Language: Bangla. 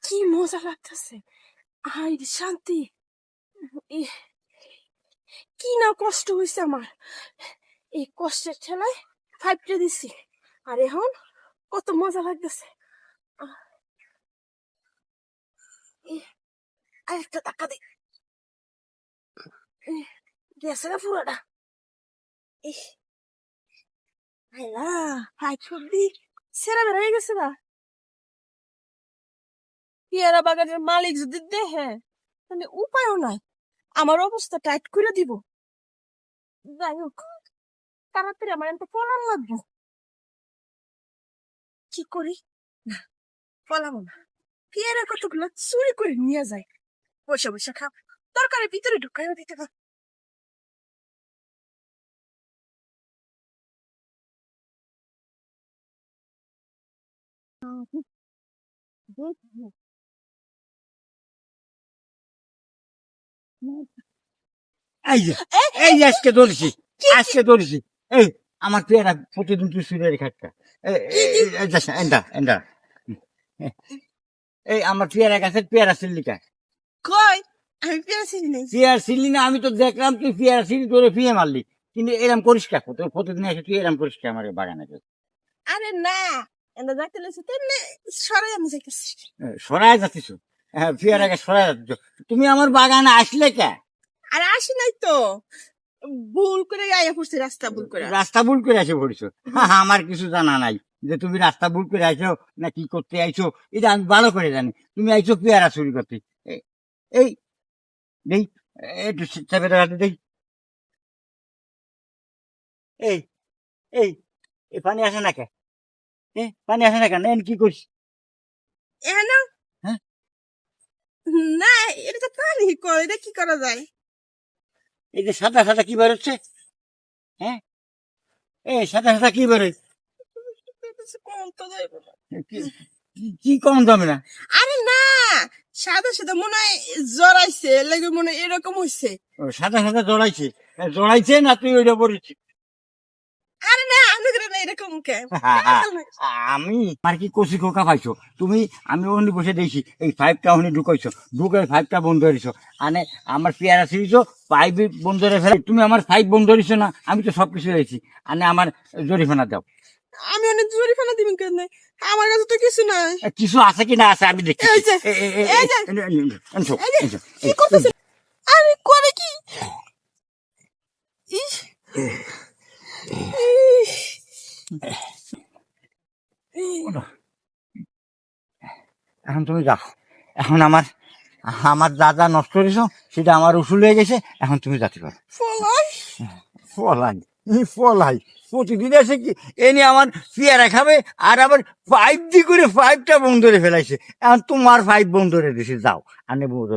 কি মজা লাগতেছে, আই শান্তি। কি না কষ্ট হয়েছে আমার, এই কষ্টের ঠেলায় ফাইভটা দিছি, আর এখন কত মজা লাগতেছে। আরেকটা টাকা দিই, গেছে না পুরোটা। ফাইভ সবজি সেরা বের হয়ে গেছে না। পেয়ারা বাগানের মালিক যদি দেখে তাহলে উপায়ও নাই, আমার অবস্থা টাইট করে দিব। যাই হোক, তাড়াতাড়ি আমার একটা ফলান লাগবে। কি করি, না ফলাবো না, পেয়ারা কতগুলো চুরি করে নিয়ে যায়, বসে বসে খাব, তরকারির ভিতরে ঢুকাইও দিতে পার। এই যে আজকে ধরেছি, এই আমার পেয়ারা প্রতিদিন তুই চুরি খাটটা। এই আমার পেয়ারা গাছের পেয়ারা সিল্লিকা কই, আমি পেয়ারা চিনি নাই। পেয়ারা সিল্লি না, আমি তো দেখলাম তুই পেয়ারা সিল্লি তোরে ফিয়ে মারলি, কিন্তু এরম করিস কা? তোর প্রতিদিন এসে তুই এরম করিস কা আমার বাগানে? আরে না, এটা যাইতে লেছে তেমনি সরাই আমি যাইতেছি। সরাই যাচ্ছিস? হ্যাঁ, পেয়ারা গাছ সরাই যাচ্ছ তুমি আমার বাগানে আসলে কে? আর আসি নাই তো, ভুল করে আয়া পড়ছি, রাস্তা ভুল করে। রাস্তা ভুল করে আসে পড়িস? আমার কিছু জানা নাই যে তুমি রাস্তা ভুল করে আইছো না কি করতে আইছো, এটা আমি ভালো করে জানি। তুমি আইছো পেয়ারা চুরি করতে। এই দেই একটু চাপে দাঁড়াতে দেই। এই এই এই পানি আসে না কে? পানি আসে না কেন? কি করিস? হ্যাঁ, না, এটা তো পানি, কই এটা কি করা যায়? এই যে সাদা সাদা কি বেরোচ্ছে? হ্যাঁ, এই সাদা সাদা কি বেরোয়? কি কম দামে না? আরে না, সাদা সাদা মনে হয় জড়াইছে, লাগে মনে হয় এরকম হইছে। সাদা সাদা জড়াইছে না তুই ওইটা পড়েছিস? আরে না, আমি করে না এরকম কে। আমি আর কি কচি খোকা পাইছো তুমি? আমি ওখানে বসে দেখছি এই পাইপটা ওখানে ঢুকাইছো, ঢুকে পাইপটা বন্ধ করেছো, আনে আমার পেয়ারা ছিঁড়িছো, পাইপ বন্ধ করে ফেলে তুমি আমার পাইপ বন্ধ করেছো না? আমি তো সবকিছু দেখছি, আনে আমার জরিমানা দাও। আমি অনেক জরিমানা দিবেন কেন? আমার কাছে তো কিছু নাই। কিছু আছে কি না আছে আমি দেখছি। আমি করে কি? এখন তুমি যাও, এখন আমার আমার যা যা নষ্ট করেছো সেটা আমার উসুল হয়ে গেছে, এখন তুমি যাতে পারো। ফলাই প্রতিদিন এসে কি এনে আমার পেয়ারা খাবে, আর আবার পাইপ দিয়ে করে পাইপটা বন্ধ করে ফেলাইছে। এখন তোমার পাইপ বন্ধ করে দিছে, যাও আনে বন্ধ।